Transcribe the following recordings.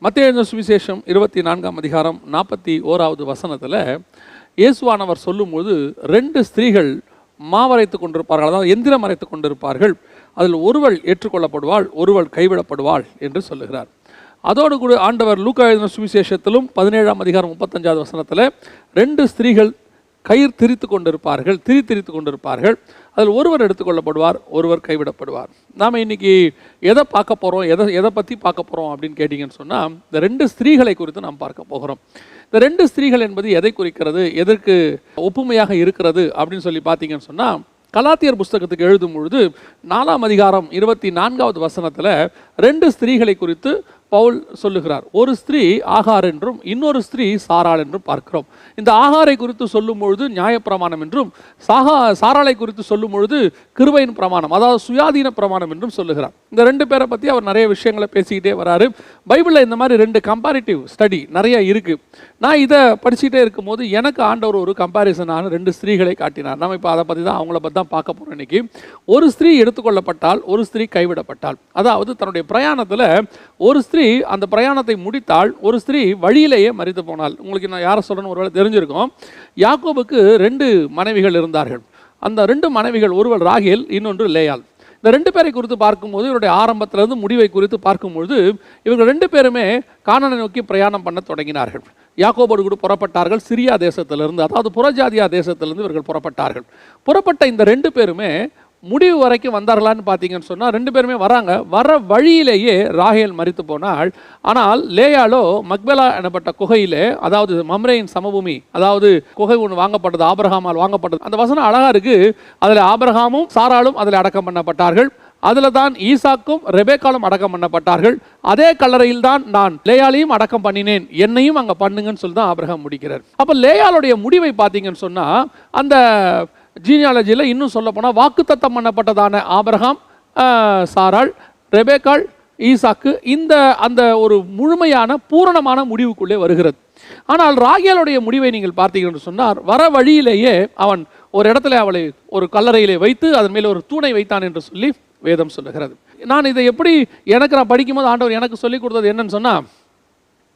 மத்தேயு எழுதின சுவிசேஷம் 24ஆம் அதிகாரம் 41வது வசனத்தில் இயேசுவானவர் சொல்லும்போது 2 ஸ்திரீகள் மாவரைத்து கொண்டிருப்பார்கள், அதாவது எந்திரம் அரைத்து கொண்டிருப்பார்கள். அதில் ஒருவள் ஏற்றுக்கொள்ளப்படுவாள், ஒருவள் கைவிடப்படுவாள் என்று சொல்லுகிறார். அதோடு கூட ஆண்டவர் லூக்கா எழுதின சுவிசேஷத்திலும் 17ஆம் அதிகாரம் 35வது வசனத்தில் 2 ஸ்திரீகள் கயிறு திரித்து கொண்டிருப்பார்கள். அதில் ஒருவர் எடுத்துக்கொள்ளப்படுவார், ஒருவர் கைவிடப்படுவார். நாம் இன்னைக்கு எதை பார்க்க போகிறோம், எதை பற்றி பார்க்க போகிறோம் அப்படின்னு கேட்டிங்கன்னு சொன்னால், இந்த 2 ஸ்திரீகளை குறித்து நாம் பார்க்க போகிறோம். இந்த 2 ஸ்திரீகள் என்பது எதை குறிக்கிறது, எதற்கு ஒப்புமையாக இருக்கிறது அப்படின்னு சொல்லி பார்த்தீங்கன்னு சொன்னால், கலாத்தியர் புஸ்தகத்துக்கு எழுதும் பொழுது 4ஆம் அதிகாரம் 24வது வசனத்தில் 2 ஸ்திரீகளை குறித்து பவுல் சொல்லுகிறார். ஒரு ஸ்திரீ ஆகார் என்றும் இன்னொரு ஸ்திரீ சாராள் என்றும் பார்க்கிறோம். இந்த ஆகாரை குறித்து சொல்லும் பொழுது நியாயப்பிரமாணம் என்றும், சாராளை குறித்து சொல்லும் பொழுது கிருபையின் பிரமாணம், அதாவது சுயாதீன பிரமாணம் என்றும் சொல்லுகிறார். இந்த 2 பேரை பற்றி அவர் நிறைய விஷயங்களை பேசிக்கிட்டே வராரு. பைபிளில் இந்த மாதிரி 2 கம்பேரிட்டிவ் ஸ்டடி நிறைய இருக்குது. நான் இதை படிச்சுக்கிட்டே இருக்கும்போது எனக்கு ஆண்டவர் ஒரு கம்பேரிசனான 2 ஸ்திரீகளை காட்டினார். நம்ம இப்போ அதை பற்றி தான், அவங்கள பற்றி தான் பார்க்க போகிறோம் இன்னைக்கு. ஒரு ஸ்திரீ எடுத்துக்கொள்ளப்பட்டால், ஒரு ஸ்திரீ கைவிடப்பட்டால். அதாவது தன்னுடைய பிரயாணத்தில் ஒரு ஸ்திரீ அந்த பிரயாணத்தை முடித்தால், ஒரு ஸ்திரீ வழியிலேயே மரித்து போனாள். உங்களுக்கு நான் யாரை சொல்றேன்னு ஒருவேளை தெரிஞ்சிருக்கும். யாக்கோபுக்கு 2 மனைவிகள் இருந்தார்கள். அந்த 2 மனைவிகள், ஒருவள் ராகேல், இன்னொன்று லேயாள். இந்த 2 பேரை குறித்து பார்க்கும்போது, இவருடைய ஆரம்பத்திலிருந்து முடிவை குறித்து பார்க்கும்பொழுது, இவர்கள் 2 பேருமே கானானை நோக்கி பிரயாணம் பண்ண தொடங்கினார்கள். யாக்கோபோடு கூட புறப்பட்டார்கள் சிரியா தேசத்திலிருந்து, அதாவது புறஜாதியா தேசத்திலிருந்து இவர்கள் புறப்பட்டார்கள். புறப்பட்ட இந்த 2 பேருமே முடிவு வரைக்கும் வந்தார்களான்னு பார்த்தீங்கன்னு சொன்னால், 2 பேருமே வராங்க. வர வழியிலேயே ராகேல் மரித்து போனாள். ஆனால் லேயாளோ மக்பேலா எனப்பட்ட குகையிலே, அதாவது மம்ரேயின் சமபூமி, அதாவது குகை ஒன்று வாங்கப்பட்டது, ஆபிரகாமால் வாங்கப்பட்டது. அந்த வசனம் அழகா இருக்கு. அதில் ஆபிரகாமும் சாராளும் அதில் அடக்கம் பண்ணப்பட்டார்கள். அதில் தான் ஈசாக்கும் ரெபேக்காலும் அடக்கம் பண்ணப்பட்டார்கள். அதே கல்லறையில் தான் நான் லேயாளையும் அடக்கம் பண்ணினேன், என்னையும் அங்கே பண்ணுங்கன்னு சொல்லி தான் ஆபிரகாம் முடிக்கிறார். அப்போ லேயாளுடைய முடிவை பார்த்தீங்கன்னு சொன்னால், அந்த ஜீனியாலஜியில் இன்னும் சொல்ல போனால் வாக்குத்தத்தம் பண்ணப்பட்டதான ஆபிரகாம், சாராள், ரெபேக்காள், ஈசாக்கு, அந்த ஒரு முழுமையான பூரணமான முடிவுக்குள்ளே வருகிறது. ஆனால் ராகேலுடைய முடிவை நீங்கள் பார்த்தீங்கன்னு சொன்னார், வர வழியிலேயே அவன் ஒரு இடத்துல அவளை ஒரு கல்லறையிலே வைத்து அதன் மேலே ஒரு தூணை வைத்தான் என்று சொல்லி வேதம் சொல்லுகிறது. நான் இதை எப்படி நான் படிக்கும்போது ஆண்டவர் எனக்கு சொல்லிக் கொடுத்தது என்னன்னு சொன்னால்,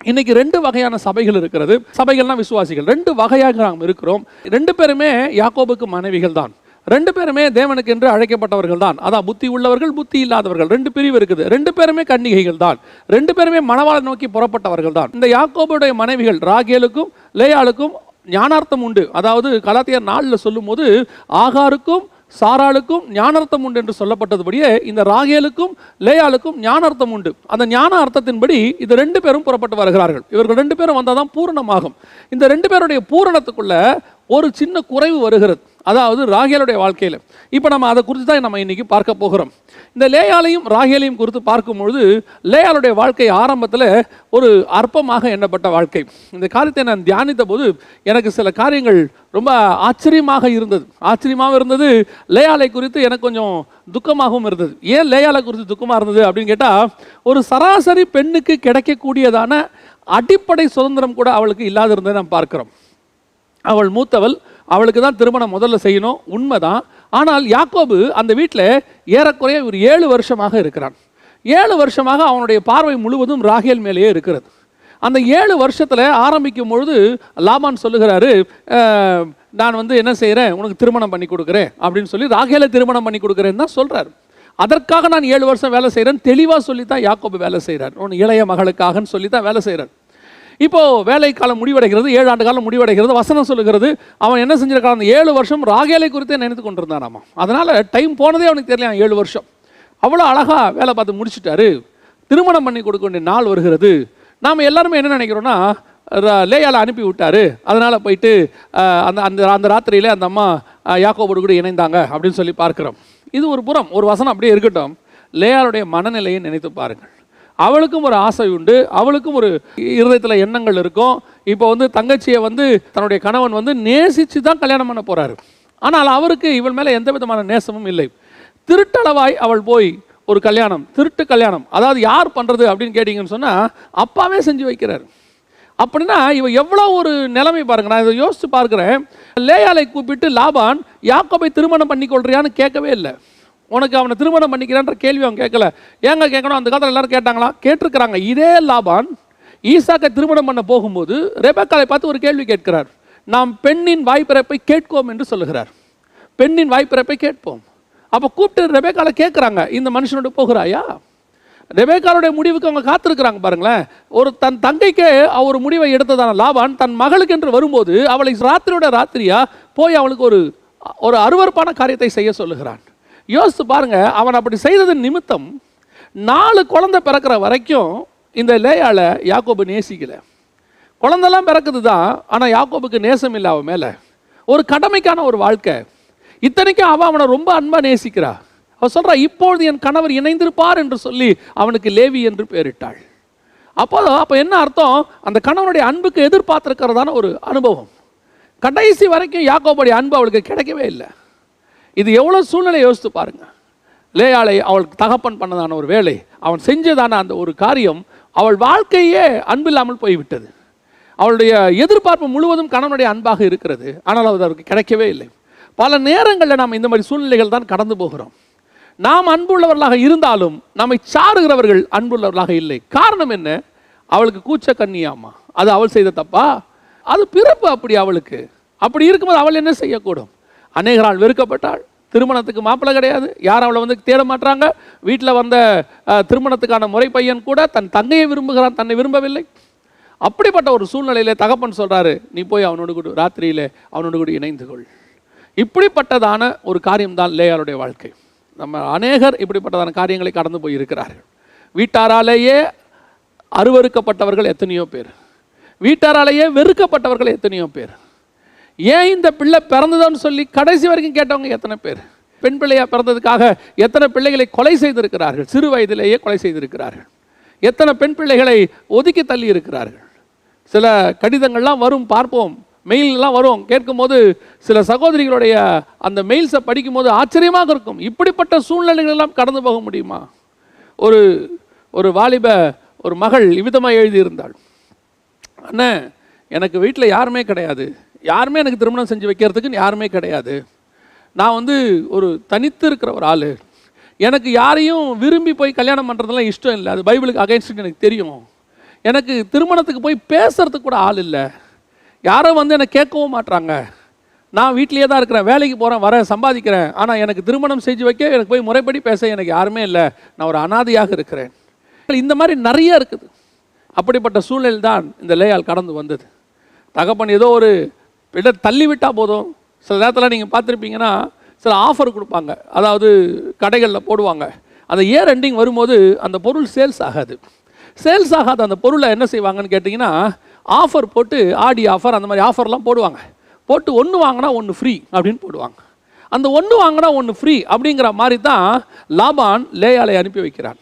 இன்னைக்கு 2 வகையான சபைகள் இருக்கிறது. சபைகள்னா விசுவாசிகள் 2 வகையாக நாம் இருக்கிறோம். 2 பேருமே யாக்கோபுக்கு மனைவிகள் தான். 2 பேருமே தேவனுக்கு என்று அழைக்கப்பட்டவர்கள் தான். அதான் புத்தி உள்ளவர்கள், புத்தி இல்லாதவர்கள், 2 பிரிவு இருக்குது. 2 பேருமே கன்னிகைகள் தான். 2 பேருமே மணவாளை நோக்கி புறப்பட்டவர்கள் தான். இந்த யாக்கோபுடைய மனைவிகள் ராகேலுக்கும் லேயாளுக்கும் ஞானார்த்தம் உண்டு. அதாவது கலாத்தியர் 4 சொல்லும் போது, ஆகாருக்கும் சாராளுக்கும் ஞானார்த்தம் உண்டு என்று சொல்லப்பட்டதுபடியே இந்த ராகேலுக்கும் லேயாளுக்கும் ஞானார்த்தம் உண்டு. அந்த ஞான அர்த்தத்தின்படி இந்த 2 பேரும் புறப்பட்டு வருகிறார்கள். இவர்கள் 2 பேரும் வந்தால் தான் பூரணமாகும். இந்த 2 பேருடைய பூரணத்துக்குள்ள ஒரு சின்ன குறைவு வருகிறது, அதாவது ராகேலுடைய வாழ்க்கையில். இப்போ நம்ம அதை குறித்து தான் நம்ம இன்னைக்கு பார்க்க போகிறோம். இந்த லேயாளையும் ராகேலையும் குறித்து பார்க்கும்பொழுது, லேயாளுடைய வாழ்க்கை ஆரம்பத்தில் ஒரு அற்பமாக எண்ணப்பட்ட வாழ்க்கை. இந்த காரியத்தை நான் தியானித்த போது எனக்கு சில காரியங்கள் ரொம்ப ஆச்சரியமாக இருந்தது. லேயாளை குறித்து எனக்கு கொஞ்சம் துக்கமாகவும் இருந்தது. ஏன் லேயாளை குறித்து துக்கமாக இருந்தது அப்படின்னு கேட்டால், ஒரு சராசரி பெண்ணுக்கு கிடைக்கக்கூடியதான அடிப்படை சுதந்திரம் கூட அவளுக்கு இல்லாத இருந்ததை நாம் பார்க்கிறோம். அவள் மூத்தவள், அவளுக்கு தான் திருமணம் முதல்ல செய்யணும், உண்மைதான். ஆனால் யாக்கோபு அந்த வீட்டில் ஏறக்குறைய ஒரு 7 வருஷமாக இருக்கிறான். 7 வருஷமாக அவனுடைய பார்வை முழுவதும் ராகேல் மேலேயே இருக்கிறது. அந்த 7 வருஷத்தில் ஆரம்பிக்கும் பொழுது லாபான் சொல்லுகிறாரு, நான் என்ன செய்கிறேன், உனக்கு திருமணம் பண்ணி கொடுக்குறேன் அப்படின்னு சொல்லி ராகேலை திருமணம் பண்ணி கொடுக்குறேன்னு தான் சொல்கிறார். அதற்காக நான் 7 வருஷம் வேலை செய்கிறேன்னு தெளிவாக சொல்லி தான் யாக்கோபு வேலை செய்கிறார். ஒன்று இளைய மகளுக்காகன்னு சொல்லி தான் வேலை செய்கிறார். இப்போ வேலை காலம் முடிவடைகிறது, 7 ஆண்டு காலம் முடிவடைகிறது. வசனம் சொல்லுகிறது, அவன் என்ன செஞ்சிருக்கான், அந்த 7 வருஷம் ராகேலை குறித்தே நினைத்து கொண்டிருந்தானாமா. அதனால் டைம் போனதே அவனுக்கு தெரியல. 7 வருஷம் அவ்வளோ அழகாக வேலை பார்த்து முடிச்சுட்டாரு. திருமணம் பண்ணி கொடுக்க வேண்டிய நாள் வருகிறது. நாம் எல்லாருமே என்ன நினைக்கிறோன்னா, லேயாளை அனுப்பி விட்டாரு, அதனால் போயிட்டு அந்த ராத்திரியில் அந்த அம்மா யாக்கோபோடு கூட இணைந்தாங்க அப்படின்னு சொல்லி பார்க்குறோம். இது ஒரு புறம், ஒரு வசனம் அப்படியே இருக்கட்டும். லேயாளுடைய மனநிலையை நினைத்து பாருங்கள். அவளுக்கும் ஒரு ஆசை உண்டு, அவளுக்கும் ஒரு இருதயத்தில் எண்ணங்கள் இருக்கும். இப்போ தங்கச்சியை தன்னுடைய கணவன் நேசித்து தான் கல்யாணம் பண்ண போகிறாரு. ஆனால் அவருக்கு இவள் மேலே எந்த விதமான நேசமும் இல்லை. திருட்டளவாய் அவள் போய் ஒரு கல்யாணம், திருட்டு கல்யாணம், அதாவது யார் பண்ணுறது அப்படின்னு கேட்டிங்கன்னு சொன்னால், அப்பாவே செஞ்சு வைக்கிறார். அப்படின்னா இவன் எவ்வளோ ஒரு நிலைமை பாருங்க. நான் இதை யோசித்து பார்க்குறேன். லேயாளை கூப்பிட்டு லாபான் யாக்கோபை திருமணம் பண்ணி கொள்றியான்னு கேட்கவே இல்லை. உனக்கு அவனை திருமணம் பண்ணிக்கிறான்ற கேள்வி அவன் கேட்கல. ஏங்க கேட்கணும்? அந்த காலத்தில் எல்லாரும் கேட்டாங்களா? கேட்டிருக்கிறாங்க. இதே லாபான் ஈசாக்கை திருமணம் பண்ண போகும்போது ரெபெக்காளை பார்த்து ஒரு கேள்வி கேட்கிறார். நாம் பெண்ணின் வாய்ப்பிறப்பை கேட்போம் என்று சொல்லுகிறார். பெண்ணின் வாய்ப்பிறப்பை கேட்போம். அப்போ கூப்பிட்டு ரெபெக்காளை கேட்குறாங்க, இந்த மனுஷனோட போகிறாயா? ரெபெக்காளுடைய முடிவுக்கு அவங்க காத்திருக்கிறாங்க பாருங்களேன். ஒரு தன் தங்கைக்கு ஒரு முடிவை எடுத்ததான லாபான் தன் மகளுக்கு என்று வரும்போது அவளை ராத்திரியோட ராத்திரியா போய் அவளுக்கு ஒரு அருவருப்பான காரியத்தை செய்ய சொல்லுகிறான். யோசித்து பாருங்க, அவன் அப்படி செய்ததன் நிமித்தம் 4 குழந்தை பிறக்கிற வரைக்கும் இந்த லேயாளை யாக்கோபு நேசிக்கல. குழந்தெல்லாம் பிறக்குது தான், ஆனால் யாக்கோபுக்கு நேசம் இல்லை அவன் மேலே. ஒரு கடமைக்கான ஒரு வாழ்க்கை. இத்தனைக்கும் அவனை ரொம்ப அன்பா நேசிக்கிறா. அவள் சொல்கிறா, இப்பொழுது என் கணவர் இணைந்திருப்பார் என்று சொல்லி அவனுக்கு லேவி என்று பெயரிட்டாள். அப்போ என்ன அர்த்தம்? அந்த கணவனுடைய அன்புக்கு எதிர்பார்த்திருக்கிறதான ஒரு அனுபவம். கடைசி வரைக்கும் யாக்கோபுடைய அன்பு அவளுக்கு கிடைக்கவே இல்லை. இது எவ்வளோ சூழ்நிலை யோசித்து பாருங்க. லேயாளை அவளுக்கு தகப்பன் பண்ணதான ஒரு வேலை, அவன் செஞ்சதான அந்த ஒரு காரியம் அவள் வாழ்க்கையே அன்பில்லாமல் போய்விட்டது. அவளுடைய எதிர்பார்ப்பு முழுவதும் கணவனுடைய அன்பாக இருக்கிறது, ஆனால் அது அவருக்கு கிடைக்கவே இல்லை. பல நேரங்களில் நாம் இந்த மாதிரி சூழ்நிலைகள் தான் கடந்து போகிறோம். நாம் அன்புள்ளவர்களாக இருந்தாலும் நம்மை சாருகிறவர்கள் அன்புள்ளவர்களாக இல்லை. காரணம் என்ன? அவளுக்கு கூச்ச கண்ணியாமா, அது அவள் செய்த தப்பா? அது பிறப்பு அப்படி. அவளுக்கு அப்படி இருக்கும்போது அவள் என்ன செய்யக்கூடும்? அநேகரால் வெறுக்கப்பட்டாள். திருமணத்துக்கு மாப்பிள்ளை கிடையாது, யாரும் அவளை வந்து தேட மாட்டாங்க. வீட்டில் வந்த திருமணத்துக்கான முறை பையன் கூட தன் தங்கையை விரும்புகிறான், தன்னை விரும்பவில்லை. அப்படிப்பட்ட ஒரு சூழ்நிலையில தகப்பன் சொல்றாரு, நீ போய் அவனோடு கூட ராத்திரியில அவனோடு கூட இணைந்து கொள். இப்படிப்பட்டதான ஒரு காரியம்தான் லேயாளுடைய வாழ்க்கை. நம்ம அநேகர் இப்படிப்பட்டதான காரியங்களை கடந்து போய் இருக்கிறார்கள். வீட்டாராலேயே அருவருக்கப்பட்டவர்கள் எத்தனையோ பேர், வீட்டாராலேயே வெறுக்கப்பட்டவர்கள் எத்தனையோ பேர். ஏன் இந்த பிள்ளை பிறந்ததுன்னு சொல்லி கடைசி வரைக்கும் கேட்டவங்க எத்தனை பேர்? பெண் பிள்ளையா பிறந்ததுக்காக எத்தனை பிள்ளைகளை கொலை செய்திருக்கிறார்கள், சிறு வயதிலேயே கொலை செய்திருக்கிறார்கள். எத்தனை பெண் பிள்ளைகளை ஒதுக்கி தள்ளி இருக்கிறார்கள். சில கடிதங்கள்லாம் வரும், பார்ப்போம், மெயிலெலாம் வரும். கேட்கும்போது சில சகோதரிகளுடைய அந்த மெயில்ஸை படிக்கும்போது ஆச்சரியமாக இருக்கும். இப்படிப்பட்ட சூழ்நிலைகள் எல்லாம் கடந்து போக முடியுமா? ஒரு வாலிப ஒரு மகள் இவ்விதமாக எழுதியிருந்தாள், அண்ணன் எனக்கு வீட்டில் யாருமே கிடையாது, யாருமே எனக்கு திருமணம் செஞ்சு வைக்கிறதுக்கு யாருமே கிடையாது. நான் வந்து ஒரு தனித்து இருக்கிற ஒரு ஆள், எனக்கு யாரையும் விரும்பி போய் கல்யாணம் பண்ணுறதுலாம் இஷ்டம் இல்லை, அது பைபிளுக்கு அகைன்ஸ்ட்னு எனக்கு தெரியும். எனக்கு திருமணத்துக்கு போய் பேசுறதுக்கு கூட ஆள் இல்லை, யாரும் வந்து என்னை கேட்கவும் மாட்டாங்க. நான் வீட்லேயே தான் இருக்கிறேன், வேலைக்கு போகிறேன், வரேன், சம்பாதிக்கிறேன். ஆனால் எனக்கு திருமணம் செஞ்சு வைக்க, எனக்கு போய் முறைப்படி பேச எனக்கு யாருமே இல்லை, நான் ஒரு அனாதையாக இருக்கிறேன். இந்த மாதிரி நிறைய இருக்குது. அப்படிப்பட்ட சூழ்நிலை தான் இந்த லேயாள் கடந்து வந்தது. தகப்பன் ஏதோ ஒரு தள்ளி விட்டால் போதும். சில நேரத்தில் நீங்கள் பார்த்துருப்பீங்கன்னா சில ஆஃபர் கொடுப்பாங்க, அதாவது கடைகளில் போடுவாங்க. அந்த இயர் எண்டிங் வரும்போது அந்த பொருள் சேல்ஸ் ஆகாது. சேல்ஸ் ஆகாத அந்த பொருளை என்ன செய்வாங்கன்னு கேட்டிங்கன்னா, ஆஃபர் போட்டு, ஆடி ஆஃபர் அந்த மாதிரி ஆஃபர்லாம் போடுவாங்க. போட்டு 1 வாங்கினா 1 ஃப்ரீ அப்படின்னு போடுவாங்க. அந்த 1 வாங்கினா 1 ஃப்ரீ அப்படிங்கிற மாதிரி தான் லாபான் லேயாளை அனுப்பி வைக்கிறான்.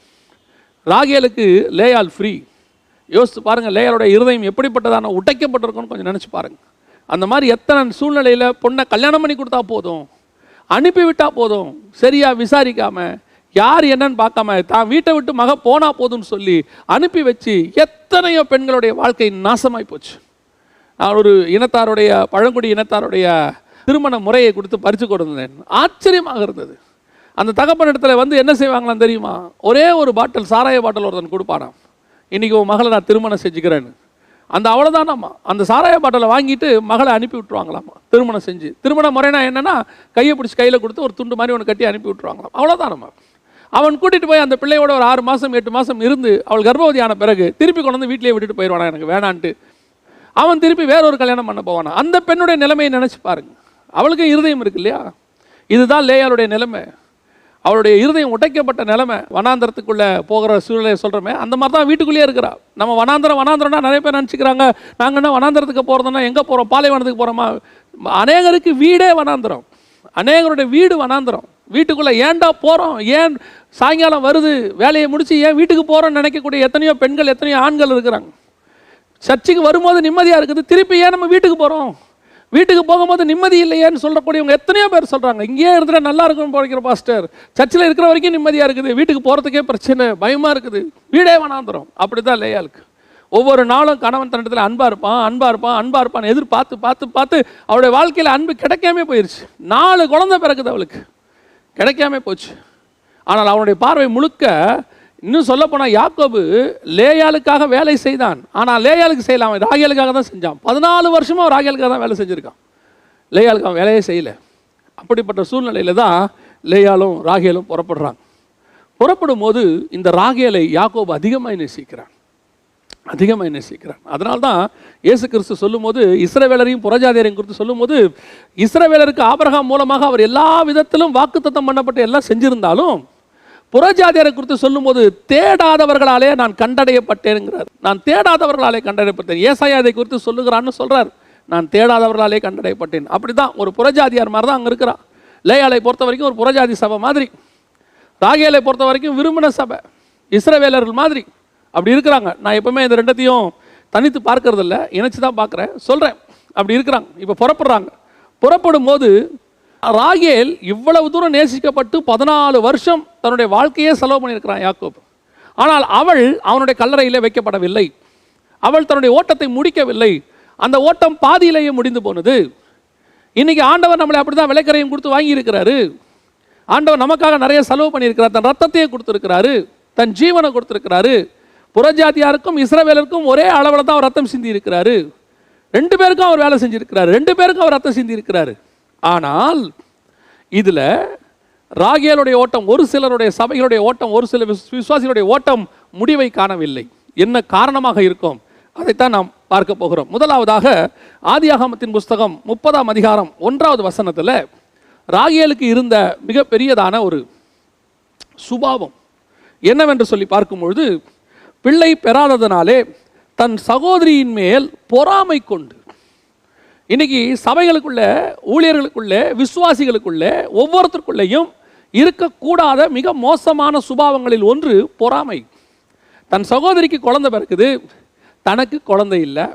ராகேலுக்கு லேயாள் ஃப்ரீ. யோசித்து பாருங்கள், லேயாளுடைய இருதயம் எப்படிப்பட்டதான உடைக்கப்பட்டிருக்குன்னு கொஞ்சம் நினச்சி பாருங்கள். அந்த மாதிரி எத்தனை சூழ்நிலையில் பொண்ணை கல்யாணம் பண்ணி கொடுத்தா போதும், அனுப்பிவிட்டால் போதும், சரியாக விசாரிக்காமல், யார் என்னன்னு பார்க்காம, தான் வீட்டை விட்டு மக போனால் போதும்னு சொல்லி அனுப்பி வச்சு எத்தனையோ பெண்களுடைய வாழ்க்கை நாசமாய் போச்சு. நான் ஒரு இனத்தாருடைய, பழங்குடி இனத்தாருடைய திருமண முறையை கொடுத்து பறித்து கொடுத்தேன். ஆச்சரியமாக இருந்தது. அந்த தகப்பன் இடத்துல வந்து என்ன செய்வாங்களான்னு தெரியுமா? ஒரே ஒரு பாட்டில், சாராய பாட்டில் ஒருத்தன் கொடுப்பானாம், இன்றைக்கி உன் மகளை நான் திருமணம் செஞ்சுக்கிறேன்னு. அந்த அவ்வளோதானாம்மா, அந்த சாராய பாட்டிலை வாங்கிட்டு மகளை அனுப்பி விட்டுருவாங்களாம்மா திருமணம் செஞ்சு. திருமண முறைனா என்னென்னா, கையை பிடிச்சி கையில் கொடுத்து ஒரு துண்டு மாதிரி ஒன்று கட்டி அனுப்பி விட்டுருவாங்களாம். அவ்வளோதானம்மா. அவன் கூட்டிகிட்டு போய் அந்த பிள்ளையோட ஒரு 6 மாதம் 8 மாதம் இருந்து அவள் கர்ப்பவதியான பிறகு திருப்பி கொண்டு வந்து வீட்டிலேயே விட்டுட்டு போயிடுவானா, எனக்கு வேணான்ட்டு. அவன் திருப்பி வேறொரு கல்யாணம் பண்ண போவானா. அந்த பெண்ணுடைய நிலைமையை நினச்சி பாருங்க. அவளுக்கு இருதயம் இருக்கு இல்லையா? இதுதான் லேயாளுடைய நிலைமை. அவளுடைய இருதயம் உடைக்கப்பட்ட நிலைமை. வனாந்தரத்துக்குள்ளே போகிற சூழ்நிலையை சொல்கிறோமே, அந்த மாதிரி தான் வீட்டுக்குள்ளேயே இருக்கிறா. நம்ம வனாந்தரம்னா நிறைய பேர் நினச்சிக்கிறாங்க, நாங்கள் என்ன வனாந்தரத்துக்கு போகிறதுனா எங்கே போகிறோம், பாலைவனத்துக்கு போகிறோமா? அநேகருக்கு வீடே வனாந்தரம், அநேகருடைய வீடு வனாந்தரம். வீட்டுக்குள்ளே ஏன்டா போகிறோம், ஏன் சாயங்காலம் வருது, வேலையை முடித்து ஏன் வீட்டுக்கு போகிறோன்னு நினைக்கக்கூடிய எத்தனையோ பெண்கள், எத்தனையோ ஆண்கள் இருக்கிறாங்க. சர்ச்சுக்கு வரும்போது நிம்மதியாக இருக்குது, திருப்பி ஏன் நம்ம வீட்டுக்கு போகிறோம், வீட்டுக்கு போகும்போது நிம்மதி இல்லையேன்னு சொல்லக்கூடியவங்க எத்தனையோ பேர் சொல்கிறாங்க. இங்கேயே இருந்துட்டு நல்லா இருக்குன்னு போகிற பாஸ்டர், சர்ச்சில் இருக்கிற வரைக்கும் நிம்மதியாக இருக்குது, வீட்டுக்கு போகிறதுக்கே பிரச்சனை, பயமாக இருக்குது, வீடே வனாந்தரம். அப்படி தான் லேயாளுக்கு. ஒவ்வொரு நாளும் கணவன் தன்னத்தில் அன்பாக இருப்பான் எதிர்பார்த்து பார்த்து பார்த்து அவளுடைய வாழ்க்கையில் அன்பு கிடைக்காமே போயிடுச்சு. 4 குழந்தை பிறகுது அவளுக்கு, கிடைக்காம போச்சு. ஆனால் அவனுடைய பார்வை முழுக்க இன்னும் சொல்ல போனால் யாக்கோபு லேயாளுக்காக வேலை செய்தான். ஆனால் லேயாளுக்கு செய்யலாம், ராகேலுக்காக தான் செஞ்சான். 14 வருஷமாக ராகேலுக்காக தான் வேலை செஞ்சுருக்கான். லேயாளுக்கு அவன் வேலையே செய்யலை. அப்படிப்பட்ட சூழ்நிலையில் தான் லேயாலும் ராகேலும் புறப்படுறாங்க. புறப்படும் போது இந்த ராகேலை யாக்கோபு அதிகமாக நேசிக்கிறான். அதனால்தான் இயேசு கிறிஸ்து சொல்லும் போது இஸ்ரவேலரையும் புறஜாதியரையும் குறித்து சொல்லும் போது, இஸ்ரவேலருக்கு ஆபிரகாம் மூலமாக அவர் எல்லா விதத்திலும் வாக்குத்தத்தம் பண்ணப்பட்டு எல்லாம் செஞ்சிருந்தாலும், புறஜாதியரை குறித்து சொல்லும் போது தேடாதவர்களாலே நான் கண்டடையப்பட்டேன்ங்கிறார். நான் தேடாதவர்களாலே கண்டடையப்பட்டேன். ஏசாயா அதை குறித்து சொல்லுகிறான்னு சொல்றார், நான் தேடாதவர்களாலே கண்டடையப்பட்டேன். அப்படிதான் ஒரு புறஜாதியார் மாதிரி தான் அங்கே இருக்கிறான். லேயாளை பொறுத்த வரைக்கும் ஒரு புறஜாதி சபை மாதிரி, ராகேலை பொறுத்த வரைக்கும் விரும்பின சபை, இஸ்ரவேலர்கள் மாதிரி அப்படி இருக்கிறாங்க. நான் எப்பவுமே இந்த ரெண்டத்தையும் தனித்து பார்க்கறது இல்லை, இணைச்சு தான் பார்க்குறேன், சொல்கிறேன். அப்படி இருக்கிறாங்க. இப்போ புறப்படுறாங்க. புறப்படும் போது ராகேல் இவ்வளவு தூரம் நேசிக்கப்பட்டு 14 வருஷம் தன்னுடைய வாழ்க்கையே செலவு பண்ணியிருக்கிறான் யாக்கோபு. ஆனால் அவள் அவனுடைய கல்லறையிலே வைக்கப்படவில்லை. அவள் தன்னுடைய ஓட்டத்தை முடிக்கவில்லை. அந்த ஓட்டம் பாதியிலேயே முடிந்து போனது. இன்னைக்கு ஆண்டவர் நம்மளை அப்படி தான் விலைக்கரையும் கொடுத்து வாங்கியிருக்கிறாரு. ஆண்டவர் நமக்காக நிறைய செலவு பண்ணியிருக்கிறார். தன் ரத்தத்தையே கொடுத்துருக்கிறாரு, தன் ஜீவனை கொடுத்துருக்கிறாரு. புறஜாதியாருக்கும் இஸ்ரவேலருக்கும் ஒரே அளவில் தான் அவர் ரத்தம் சிந்தி இருக்கிறாரு. 2 பேருக்கும் அவர் வேலை செஞ்சிருக்கிறாரு, 2 பேருக்கும் அவர் ரத்தம் சிந்தி இருக்கிறாரு. ஆனால் இதில் ராகேலுடைய ஓட்டம், ஒரு சிலருடைய சபைகளுடைய ஓட்டம், ஒரு சில விசுவாசிகளுடைய ஓட்டம் முடிவை காணவில்லை. என்ன காரணமாக இருக்கும், அதைத்தான் நாம் பார்க்க போகிறோம். முதலாவதாக ஆதியாகமத்தின் புஸ்தகம் 30ஆம் அதிகாரம் 1வது வசனத்தில் ராகேலுக்கு இருந்த மிகப்பெரியதான ஒரு சுபாவம் என்னவென்று சொல்லி பார்க்கும்பொழுது, பிள்ளை பெறாததனாலே தன் சகோதரியின் மேல் பொறாமை கொண்டு. இன்னைக்கு சபைகளுக்குள்ள, ஊழியர்களுக்குள்ள, விசுவாசிகளுக்குள்ள ஒவ்வொருத்தருக்குள்ளேயும் இருக்கக்கூடாத மிக மோசமான சுபாவங்களில் ஒன்று பொறாமை. தன் சகோதரிக்கு குழந்தை பிறக்குது, தனக்கு குழந்தை இல்லை.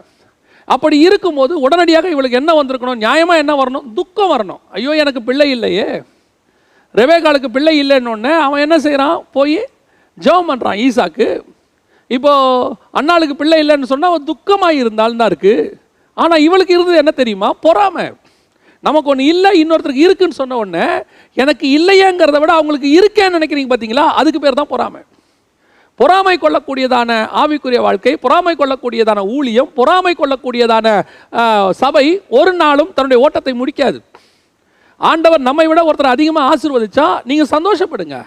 அப்படி இருக்கும்போது உடனடியாக இவளுக்கு என்ன வந்திருக்கணும், நியாயமாக என்ன வரணும், துக்கம் வரணும். ஐயோ எனக்கு பிள்ளை இல்லையே, ரெபேக்காளுக்கு பிள்ளை இல்லைன்னொன்னே அவன் என்ன செய்கிறான், போய் ஜெபம் பண்ணுறான் ஈசாக்கு. இப்போது அண்ணாளுக்கு பிள்ளை இல்லைன்னு சொன்னால் அவன் துக்கமாக இருந்தாலும் தான் இருக்குது. ஆனால் இவளுக்கு இருந்தது என்ன தெரியுமா, பொறாமை. நமக்கு ஒன்று இல்லை, இன்னொருத்தருக்கு இருக்குன்னு சொன்ன உடனே எனக்கு இல்லையேங்கிறத விட அவங்களுக்கு இருக்கேன்னு நினைக்கிறீங்க பார்த்தீங்களா, அதுக்கு பேர் தான் பொறாமை. பொறாமை கொள்ளக்கூடியதான ஆவிக்குரிய வாழ்க்கை, பொறாமை கொள்ளக்கூடியதான ஊழியம், பொறாமை கொள்ளக்கூடியதான சபை ஒரு நாளும் தன்னுடைய ஓட்டத்தை முடிக்காது. ஆண்டவர் நம்மை விட ஒருத்தர் அதிகமாக ஆசீர்வதிச்சா நீங்கள் சந்தோஷப்படுங்க.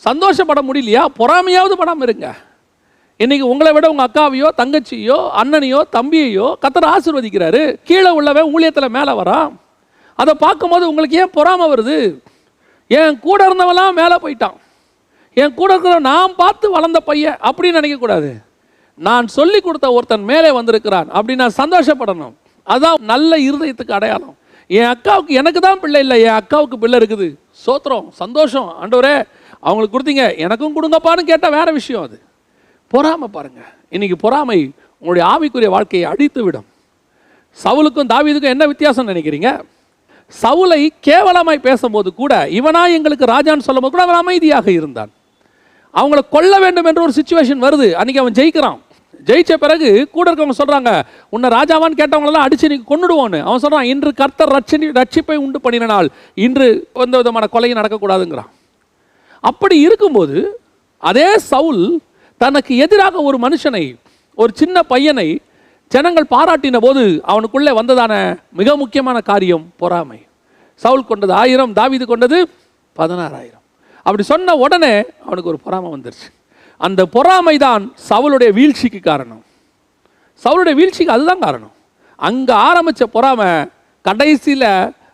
சந்தோஷப்பட முடியலையா, பொறாமையாவது படாமல் இருங்க. இன்னைக்கு உங்களை விட உங்கள் அக்காவையோ தங்கச்சியோ அண்ணனையோ தம்பியையோ கர்த்தர் ஆசீர்வதிக்கிறாரு. கீழே உள்ளவன் ஊழியத்தில் மேலே வரான். அதை பார்க்கும்போது உங்களுக்கு ஏன் பொறாமை வருது? என் கூட இருந்தவெல்லாம் மேலே போயிட்டான், என் கூட இருக்கிற நான் பார்த்து வளர்ந்த பையன் அப்படின்னு நினைக்கக்கூடாது. நான் சொல்லி கொடுத்த ஒருத்தன் மேலே வந்திருக்கிறான் அப்படின்னு நான் சந்தோஷப்படணும். அதுதான் நல்ல இருதயத்துக்கு அடையாளம். என் அக்காவுக்கு, எனக்கு தான் பிள்ளை இல்லை, என் அக்காவுக்கு பிள்ளை இருக்குது, சோத்திரம், சந்தோஷம், ஆண்டவரே அவங்களுக்கு கொடுத்தீங்க, எனக்கும் கொடுங்கப்பான்னு கேட்டால் வேற விஷயம். அது பொறாமை. பாருங்க, இன்னைக்கு பொறாமை உங்களுடைய ஆவிக்குரிய வாழ்க்கையை அழித்து விடும். சவுலுக்கும் தாவீதுக்கும் என்ன வித்தியாசம் நினைக்கிறீங்க? சவுலை கேவலமாய் பேசும்போது கூட, இவனா எங்களுக்கு ராஜான்னு சொல்லும் போது கூட அவன் அமைதியாக இருந்தான். அவங்கள கொல்ல வேண்டும் என்ற ஒரு சிச்சுவேஷன் வருது, அன்னைக்கு அவன் ஜெயிக்கிறான். ஜெயிச்ச பிறகு கூட இருக்கவங்க சொல்றாங்க, உன்னை ராஜாவான்னு கேட்டவங்களெல்லாம் அடிச்சு நீ கொன்னுடுவோன்னு. அவன் சொல்றான், இன்று கர்த்தர் ரட்சிப்பை உண்டு பண்ணினால் இன்று எந்த விதமான கொலையும் நடக்கக்கூடாதுங்கிறான். அப்படி இருக்கும்போது அதே சவுல் தனக்கு எதிராக ஒரு மனுஷனை, ஒரு சின்ன பையனை ஜனங்கள் பாராட்டின போது அவனுக்குள்ளே வந்ததான மிக முக்கியமான காரியம் பொறாமை. சவுல் கொண்டது 1000, தாவீது கொண்டது 16,000. அப்படி சொன்ன உடனே அவனுக்கு ஒரு பொறாமை வந்துருச்சு. அந்த பொறாமை தான் சவுளுடைய வீழ்ச்சிக்கு காரணம். சவுளுடைய வீழ்ச்சிக்கு அதுதான் காரணம். அங்கே ஆரம்பித்த பொறாமை கடைசியில்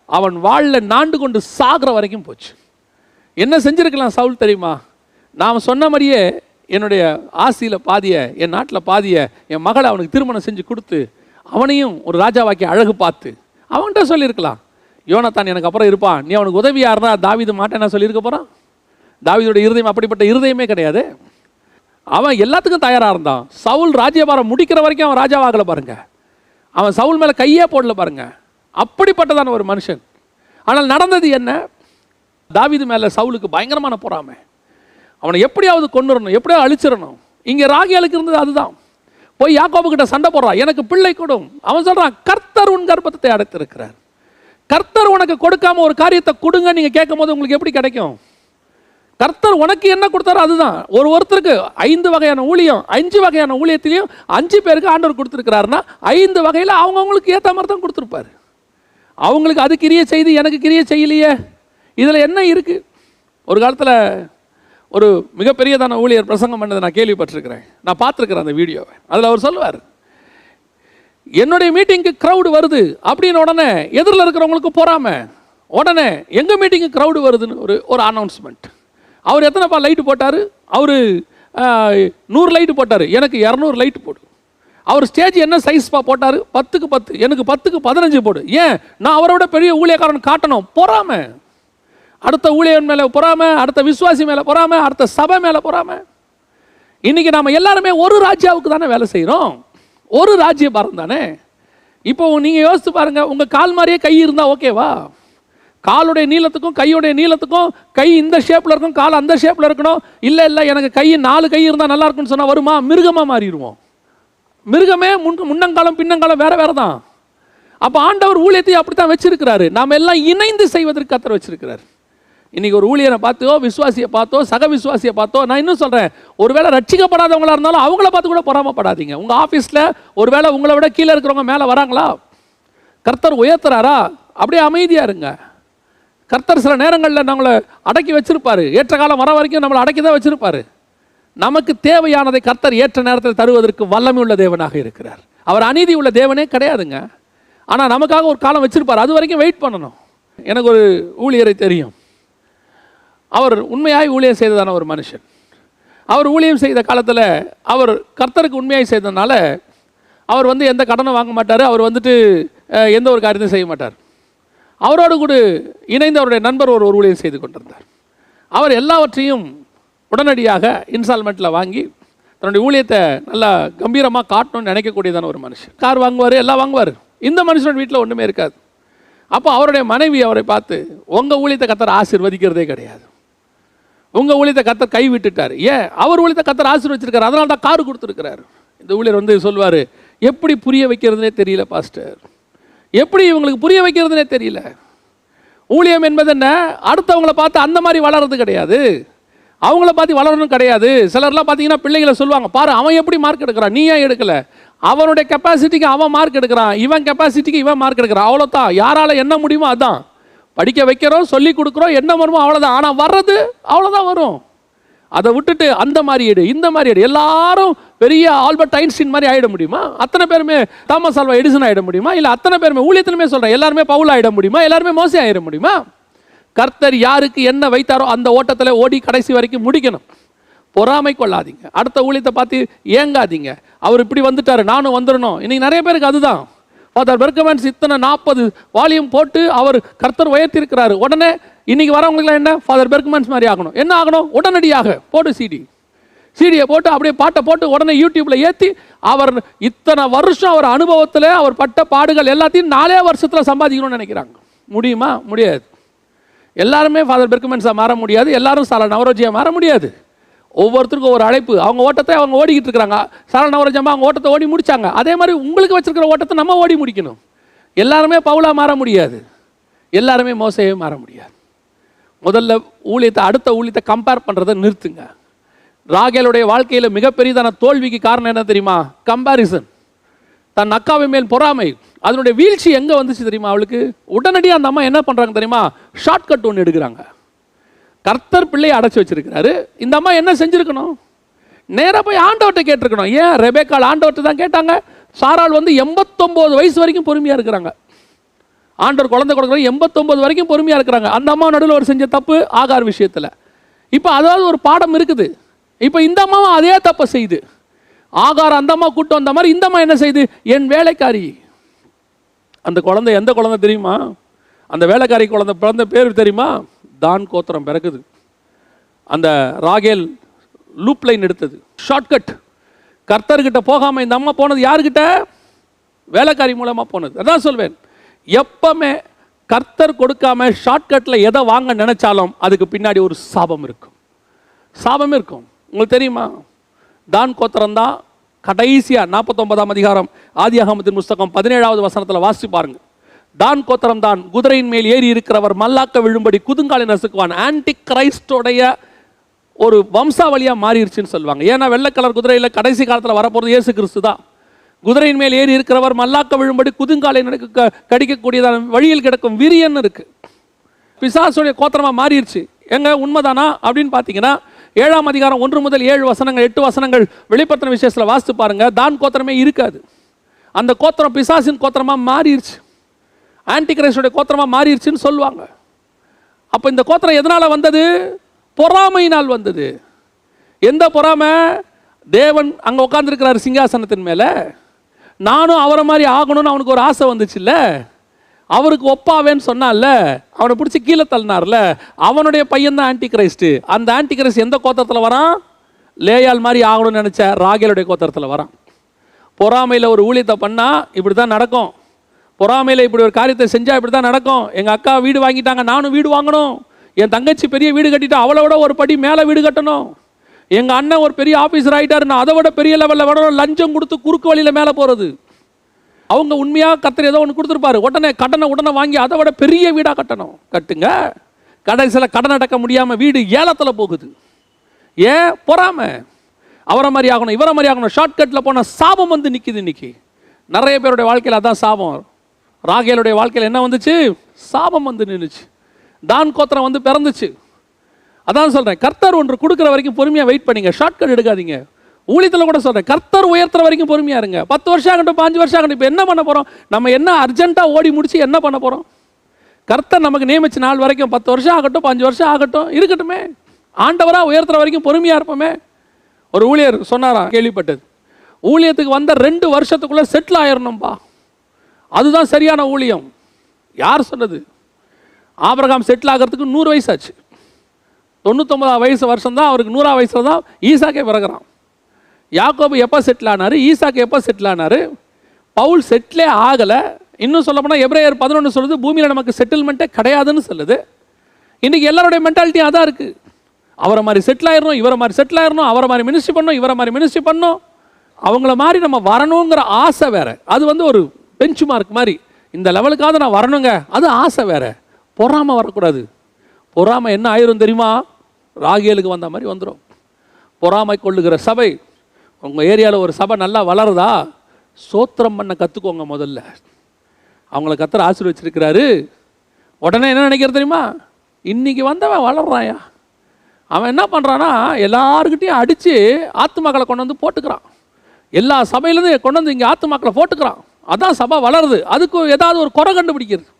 அவன் வாழில் நாண்டு கொண்டு சாகிற வரைக்கும் போச்சு. என்ன செஞ்சிருக்கலாம் சவுல் தெரியுமா? நாம் சொன்ன மாதிரியே என்னுடைய ஆசியில் பாதிய, என் நாட்டில் பாதிய, என் மகளை அவனுக்கு திருமணம் செஞ்சு கொடுத்து அவனையும் ஒரு ராஜாவாக்கி அழகு பார்த்து அவன்கிட்ட சொல்லியிருக்கலாம், யோனத்தான் எனக்கு அப்புறம் இருப்பான், நீ அவனுக்கு உதவியாக இருந்தால் தாவீது மாட்டேன் நான் சொல்லியிருக்க போகிறான். தாவீதுடைய இருதயம் அப்படிப்பட்ட இருதயமே கிடையாது. அவன் எல்லாத்துக்கும் தயாராக இருந்தான். சவுல் ராஜ்யபாரம் முடிக்கிற வரைக்கும் அவன் ராஜாவாகலை பாருங்க. அவன் சவுல் மேலே கையே போடல பாருங்க. அப்படிப்பட்டதான ஒரு மனுஷன். ஆனால் நடந்தது என்ன? தாவீது மேலே சவுலுக்கு பயங்கரமான பொறாமை. அவனை எப்படியாவது கொண்டுறணும், எப்படியாவது அழிச்சிடணும். இங்கே ராகேலுக்கு இருந்தது அதுதான். போய் யாக்கோபு கிட்ட சண்டை போடுறான், எனக்கு பிள்ளை கொடும். அவன் சொல்றான், கர்த்தர் உன் கர்ப்பத்தை அடைத்திருக்கிறார். கர்த்தர் உனக்கு கொடுக்காம ஒரு காரியத்தை கொடுங்க நீங்க கேட்கும் போது உங்களுக்கு எப்படி கிடைக்கும்? கர்த்தர் உனக்கு என்ன கொடுத்தாரோ அதுதான். ஒருத்தருக்கு 5 வகையான ஊழியம், 5 வகையான ஊழியத்திலையும் 5 பேருக்கு ஆண்டவர் கொடுத்துருக்கிறாருன்னா 5 வகையில் அவங்கவுங்களுக்கு ஏற்ற மாதிரி தான் கொடுத்துருப்பாரு. அவங்களுக்கு அது கிரியை செய்து எனக்கு கிரியை செய்யலையே, இதில் என்ன இருக்குது? ஒரு காலத்தில் ஒரு மிகப்பெரியதான ஊழியர் பிரசங்கம் பண்ணதை நான் கேள்விப்பட்டிருக்கிறேன், நான் பார்த்துருக்கிறேன் அந்த வீடியோவை. அதில் அவர் சொல்லுவார், என்னுடைய மீட்டிங்க்கு க்ரௌடு வருது அப்படின்னு உடனே எதிரில் இருக்கிறவங்களுக்கு பொறாமை, உடனே எங்கள் மீட்டிங்கு க்ரௌடு வருதுன்னு ஒரு அனௌன்ஸ்மெண்ட். அவர் எத்தனைப்பா லைட்டு போட்டார்? அவர் 100 லைட்டு போட்டார், எனக்கு 200 லைட்டு போடு. அவர் ஸ்டேஜ் என்ன சைஸ்ப்பா போட்டார்? 10க்கு 10, எனக்கு 10க்கு 15 போடு. ஏன்? நான் அவரோட பெரிய ஊழியக்காரன் காட்டணும். பொறாமை, அடுத்த ஊழியன் மேலே பொறாமை, அடுத்த விசுவாசி மேலே பொறாமை, அடுத்த சபை மேலே பொறாமை. இன்னைக்கு நாம் எல்லாருமே ஒரு ராஜ்யாவுக்கு தானே வேலை செய்கிறோம், ஒரு ராஜ்ய பாரம் தானே. இப்போ நீங்கள் யோசித்து பாருங்கள், உங்கள் கால் மாதிரியே கை இருந்தால் ஓகேவா? காலுடைய நீளத்துக்கும் கையுடைய நீளத்துக்கும், கை இந்த ஷேப்பில் இருக்கும், கால் அந்த ஷேப்பில் இருக்கணும். இல்லை எனக்கு கை 4 கை இருந்தால் நல்லா இருக்குன்னு சொன்னால் வருமா? மிருகமாக மாறிடுவோம். மிருகமே முன்னங்காலம் பின்னங்காலம் வேற வேற தான். அப்போ ஆண்டவர் ஊழியத்தை அப்படி தான் வச்சிருக்கிறாரு. நாம் எல்லாம் இணைந்து செய்வதற்கு கர்த்தர் வச்சிருக்கிறார். இன்னைக்கு ஒரு ஊழியரை பார்த்தோ, விசுவாசியை பார்த்தோ, சக விசுவாசியை பார்த்தோ, நான் இன்னும் சொல்கிறேன், ஒருவேளை ரட்சிக்கப்படாதவங்களா இருந்தாலும் அவங்கள பார்த்து கூட பொறாமப்படாதீங்க. உங்கள் ஆஃபீஸில் ஒருவேளை உங்களை விட கீழே இருக்கிறவங்க மேலே வராங்களா, கர்த்தர் உயர்த்துறாரா, அப்படியே அமைதியாக இருங்க. கர்த்தர் சில நேரங்களில் நம்மளை அடக்கி வச்சிருப்பாரு, ஏற்ற காலம் வர வரைக்கும் நம்மளை அடக்கி தான் வச்சிருப்பாரு. நமக்கு தேவையானதை கர்த்தர் ஏற்ற நேரத்தில் தருவதற்கு வல்லமை உள்ள தேவனாக இருக்கிறார். அவர் அநீதி உள்ள தேவனே கிடையாதுங்க. ஆனால் நமக்காக ஒரு காலம் வச்சிருப்பார், அது வரைக்கும் வெயிட் பண்ணணும். எனக்கு ஒரு ஊழியரை தெரியும், அவர் உண்மையாய் ஊழியம் செய்ததான ஒரு மனுஷன். அவர் ஊழியம் செய்த காலத்தில் அவர் கர்த்தருக்கு உண்மையாய் செய்ததுனால அவர் எந்த கடனை வாங்க மாட்டார், அவர் எந்த ஒரு காரியத்தையும் செய்ய மாட்டார். அவரோடு கூட இணைந்து அவருடைய நண்பர் ஒரு ஊழியம் செய்து கொண்டிருந்தார். அவர் எல்லாவற்றையும் உடனடியாக இன்ஸ்டால்மெண்ட்டில் வாங்கி தன்னுடைய ஊழியத்தை நல்லா கம்பீரமாக காட்டணும்னு நினைக்கக்கூடியதான ஒரு மனுஷன். கார் வாங்குவார், எல்லாம் வாங்குவார். இந்த மனுஷனோட வீட்டில் ஒன்றுமே இருக்காது. அப்போ அவருடைய மனைவி அவரை பார்த்து, உங்கள் ஊழியத்தை கர்த்தர் ஆசீர்வதிக்கிறதே கிடையாது, உங்கள் ஊழியத்தை கர்த்தர் கை விட்டுட்டார். ஏன்? அவர் ஊழியத்தை கர்த்தர் ஆசீர்வதிச்சிருக்காரு, அதனால தான் கார் கொடுத்துருக்கிறார். இந்த ஊழியர் சொல்வார், எப்படி புரிய வைக்கிறதுனே தெரியல பாஸ்டர், எப்படி இவங்களுக்கு புரிய வைக்கிறதுனே தெரியல. ஊழியம் என்பது என்ன? அடுத்தவங்களை பார்த்து அந்த மாதிரி வளர்றது கிடையாது, அவங்கள பார்த்து வளரணும் கிடையாது. சிலர்லாம் பார்த்தீங்கன்னா பிள்ளைகளை சொல்லுவாங்க, பாரு அவன் எப்படி மார்க் எடுக்கிறான், நீ ஏன் எடுக்கல? அவனுடைய கெப்பாசிட்டிக்கு அவன் மார்க் எடுக்கிறான், இவன் கெப்பாசிட்டிக்கு இவன் மார்க் எடுக்கிறான். அவ்வளோதான், யாரால் என்ன முடியுமோ அதான் படிக்க வைக்கிறோம், சொல்லி கொடுக்குறோம், என்ன வருமோ அவ்வளோதான். ஆனால் வர்றது அவ்வளோதான் வரும். அதை விட்டுட்டு அந்த மாதிரி எடு, இந்த மாதிரி எடு, எல்லாரும் பெரிய ஆல்பர்ட் ஐன்ஸ்டீன் மாதிரி ஆகிட முடியுமா? அத்தனை பேருமே தாமஸ் ஆல்வா எடிசன் ஆகிட முடியுமா? இல்லை அத்தனை பேருமே ஊழியத்திலுமே சொல்கிறேன், எல்லாருமே பவுல் ஆகிட முடியுமா? எல்லாருமே மோசே ஆகிட முடியுமா? கர்த்தர் யாருக்கு என்ன வைத்தாரோ அந்த ஓட்டத்தில் ஓடி கடைசி வரைக்கும் முடிக்கணும். பொறாமை கொள்ளாதீங்க, அடுத்த ஊழியத்தை பார்த்து ஏங்காதீங்க. அவர் இப்படி வந்துட்டார், நானும் வந்துடணும். இன்னைக்கு நிறைய பேருக்கு அதுதான். ஃபாதர் பெர்கமன்ஸ் இத்தனை 40 வால்யூம் போட்டு அவர் கர்த்தர் உயர்த்திருக்கிறாரு. உடனே இன்னைக்கு வரவங்களுக்குலாம் என்ன? ஃபாதர் பெர்கமன்ஸ் மாதிரி ஆகணும். என்ன ஆகணும்? உடனடியாக போட்டு சிடியை போட்டு அப்படியே பாட்டை போட்டு உடனே யூடியூப்பில் ஏற்றி அவர் இத்தனை வருஷம் அவர் அனுபவத்தில் அவர் பட்ட பாடுகள் எல்லாத்தையும் 4 வருஷத்தில் சம்பாதிக்கணும்னு நினைக்கிறாங்க. முடியுமா? முடியாது. எல்லாருமே ஃபாதர் பெர்கமன்ஸாக மாற முடியாது, எல்லாரும் சால நவரோஜியாக மாற முடியாது. ஒவ்வொருத்தருக்கும் ஒரு அழைப்பு, அவங்க ஓட்டத்தை அவங்க ஓடிக்கிட்டு இருக்கிறாங்க. சால நவரோஜியமாக அவங்க ஓட்டத்தை ஓடி முடித்தாங்க. அதே மாதிரி உங்களுக்கு வச்சிருக்கிற ஓட்டத்தை நம்ம ஓடி முடிக்கணும். எல்லாருமே பவுலாக மாற முடியாது, எல்லாருமே மோசையே மாற முடியாது. முதல்ல ஊழியத்தை அடுத்த ஊழியத்தை கம்பேர் பண்ணுறதை நிறுத்துங்க. ராகேலுடைய வாழ்க்கையில் மிகப்பெரியதான தோல்விக்கு காரணம் என்ன தெரியுமா? கம்பேரிசன். தன் அக்காவின் மேல் பொறாமை. அதனுடைய வீழ்ச்சி எங்கே வந்துச்சு தெரியுமா அவளுக்கு? உடனடியாக அந்த அம்மா என்ன பண்ணுறாங்க தெரியுமா? ஷார்ட்கட் ஒன்று எடுக்கிறாங்க. கர்த்தர் பிள்ளையை அடைச்சி வச்சிருக்கிறாரு, இந்த அம்மா என்ன செஞ்சுருக்கணும்? நேராக போய் ஆண்டவர்கிட்ட கேட்டிருக்கணும். ஏன்? ரெபேக்காள் ஆண்டவர்கிட்ட தான் கேட்டாங்க. சாராள் 89 வயசு வரைக்கும் பொறுமையாக இருக்கிறாங்க. ஆண்டவர் குழந்தை கொடுக்குறாங்க, 89 வரைக்கும் பொறுமையாக இருக்கிறாங்க. அந்த அம்மா நடுவில் ஒரு செஞ்ச தப்பு ஆகார் விஷயத்தில். இப்போ அதாவது ஒரு பாடம் இருக்குது. இப்போ இந்த அம்மாவும் அதே தப்பை செய்யுது. ஆகார் அந்த அம்மா கூட்டம் வந்த மாதிரி இந்த அம்மா என்ன செய்யுது? என் வேலைக்காரி. அந்த குழந்தை எந்த குழந்தை தெரியுமா? அந்த வேலைக்காரி குழந்தை பேர் தெரியுமா? தான் கோத்திரம் பிறகுது. அந்த ராகேல் லூப் லைன் எடுத்தது, ஷார்ட்கட். கர்த்தர்கிட்ட போகாமல் இந்த அம்மா போனது யாருக்கிட்ட? வேலைக்காரி மூலமாக போனது. அதான் சொல்வேன், எப்பவுமே கர்த்தர் கொடுக்காம ஷார்ட்கட்டில் எதை வாங்க நினைச்சாலும் அதுக்கு பின்னாடி ஒரு சாபம் இருக்கும். சாபம் இருக்கும். உங்களுக்கு தெரியுமா? தான் கோத்திரம் தான் கடைசியாக 49ஆம் அதிகாரம் ஆதியாகமத்தின் புஸ்தகம் 17வது வசனத்தில் வாசிச்சு பாருங்க. தான் கோத்திரம் தான் குதிரையின் மேல் ஏறி இருக்கிறவர் மல்லாக்க விழும்படி குதுங்காலை நசுக்குவான். ஆன்டி கிரைஸ்டோடைய ஒரு வம்சாவளியாக மாறிடுச்சுன்னு சொல்லுவாங்க. ஏன்னா வெள்ளை கலர் குதிரையில் கடைசி காலத்தில் வரப்போகிறது இயேசு கிறிஸ்து தான். குதிரையின் மேல் ஏறி இருக்கிறவர் மல்லாக்க விழும்படி குதுங்காலை கடிக்கக்கூடியதான வழியில் கிடக்கும் விரியன் இருக்கு. பிசாசுடைய கோத்திரமாக மாறிடுச்சு. எங்க உண்மைதானா அப்படின்னு பார்த்தீங்கன்னா 7ஆம் அதிகாரம் 1 முதல் 7 வசனங்கள் 8 வசனங்கள் வெளிப்படுத்தின விசேஷத்தில் வாசித்து பாருங்க. தான் கோத்திரமே இருக்காது. அந்த கோத்திரம் பிசாசின் கோத்திரமாக மாறிடுச்சு, ஆன்டி கிரைஸ்டுடைய கோத்திரமாக மாறிடுச்சுன்னு சொல்லுவாங்க. அப்போ இந்த கோத்திரம் எதனால வந்தது? பொறாமையினால் வந்தது. எந்த பொறாமை? தேவன் அங்கே உட்காந்துருக்கிறார் சிங்காசனத்தின் மேலே, நானும் அவரை மாதிரி ஆகணும்னு அவனுக்கு ஒரு ஆசை வந்துச்சு இல்லை, அவருக்கு ஒப்பாவேன்னு சொன்னால, அவனை பிடிச்சி கீழே தள்ளினார்ல, அவனுடைய பையன் தான் ஆன்டி கிரைஸ்ட். அந்த ஆன்டி கிரைஸ்ட் எந்த கோத்திரத்தில் வரான்? லேயால் மாதிரி ஆகணும்னு நினச்ச ராகேலுடைய கோத்திரத்தில் வரான். பொறாமையில் ஒரு ஊழியத்தை பண்ணால் இப்படி தான் நடக்கும். பொறாமையில் இப்படி ஒரு காரியத்தை செஞ்சால் இப்படி தான் நடக்கும். எங்கள் அக்கா வீடு வாங்கிட்டாங்க, நானும் வீடு வாங்கணும். என் தங்கச்சி பெரிய வீடு கட்டிட்டா, அவளை விட ஒரு படி மேலே வீடு கட்டணும். எங்கள் அண்ணன் ஒரு பெரிய ஆஃபீஸர் ஆகிட்டாரு, நான் அதை விட பெரிய லெவலில் விடணும். லஞ்சம் கொடுத்து குறுக்கு வழியில் மேலே போகிறது. அவங்க உண்மையாக கத்தர் ஏதோ ஒன்று கொடுத்துருப்பாரு, உடனே கடனை வாங்கி அதை விட பெரிய வீடாக கட்டணும். கட்டுங்க. கடைசியில் கடன் அடக்க முடியாமல் வீடு ஏலத்தில் போகுது. ஏன்? பொறாமை. அவரை மாதிரி ஆகணும், இவரை மாதிரி ஆகணும். ஷார்ட்கட்டில் போன சாபம் வந்து நிற்கிது. இன்னைக்கு நிறைய பேருடைய வாழ்க்கையில் அதான் சாபம். ராகேலுடைய வாழ்க்கையில் என்ன வந்துச்சு? சாபம் வந்து நின்றுச்சு. தான் கோத்திரம் வந்து பிறந்துச்சு. அதான் சொல்கிறேன், கர்த்தர் ஒன்று கொடுக்குற வரைக்கும் பொறுமையாக வெயிட் பண்ணிங்க, ஷார்ட்கட் எடுக்காதீங்க. ஊழியத்தில் கூட சொல்கிறேன், கர்த்தர் உயர்த்துற வரைக்கும் பொறுமையாக இருங்க. 10 வருஷம் ஆகட்டும், 5 வருஷம் ஆகட்டும். இப்போ என்ன பண்ண போகிறோம்? நம்ம என்ன அர்ஜென்ட்டாக ஓடி முடிச்சு என்ன பண்ண போகிறோம்? கர்த்தர் நமக்கு நியமிச்ச நாள் வரைக்கும் 10 வருஷம் ஆகட்டும், 5 வருஷம் ஆகட்டும், இருக்கட்டுமே. ஆண்டவராக உயர்த்துற வரைக்கும் பொறுமையாக இருப்போமே. ஒரு ஊழியர் சொன்னாராம், கேள்விப்பட்டது, ஊழியத்துக்கு வந்த 2 வருஷத்துக்குள்ளே செட்டில் ஆயிடணும்பா, அதுதான் சரியான ஊழியம். யார் சொன்னது? ஆபிரகாம் செட்டில் ஆகிறதுக்கு 100 வயசு ஆச்சு. 99 வருஷம் தான் அவருக்கு, 100 வயசில் தான் ஈசாக்கே பிறகுறான். யாக்கோபு எப்போ செட்டில் ஆனார்? ஈசாக்கு எப்போ செட்டில் ஆனார்? பவுல் செட்டிலே ஆகலை. இன்னும் சொல்ல போனால் எபிரேயர் 11 சொல்லுது, பூமியில் நமக்கு செட்டில்மெண்ட்டே கிடையாதுன்னு சொல்லுது. இன்றைக்கி எல்லாருடைய மென்டாலிட்டியும் அதான் இருக்குது. அவரை மாதிரி செட்டில் ஆயிடணும், இவரை மாதிரி செட்டில் ஆயிடணும், அவரை மாதிரி மினிஸ்ட்ரி பண்ணணும், இவரை மாதிரி மினிஸ்ட்ரி பண்ணணும். அவங்கள மாதிரி நம்ம வரணுங்கிற ஆசை வேறு. அது வந்து ஒரு பெஞ்ச் மார்க் மாதிரி, இந்த லெவலுக்காவது நான் வரணுங்க, அது ஆசை வேறு. பொறாமை வரக்கூடாது. பொறாமை என்ன ஆயிரும் தெரியுமா? ராகேலுக்கு வந்த மாதிரி வந்துடும். பொறாமை கொள்ளுகிற சபை. உங்கள் ஏரியாவில் ஒரு சபை நல்லா வளருதா, சோத்திரம் பண்ண கற்றுக்கோங்க முதல்ல. அவங்கள கர்த்தர் ஆசீர்வச்சிருக்கிறாரு. உடனே என்ன நினைக்கிறது தெரியுமா? இன்றைக்கி வந்தவன் வளர்றாயா, அவன் என்ன பண்ணுறான்னா எல்லாருக்கிட்டையும் அடித்து ஆத்துமாக்களை கொண்டு வந்து போட்டுக்கிறான். எல்லா சபையிலேருந்து கொண்டு வந்து இங்கே ஆத்துமாக்களை போட்டுக்கிறான். அதான் சபை வளருது. அதுக்கு ஏதாவது ஒரு குறை கண்டுபிடிக்கிறது.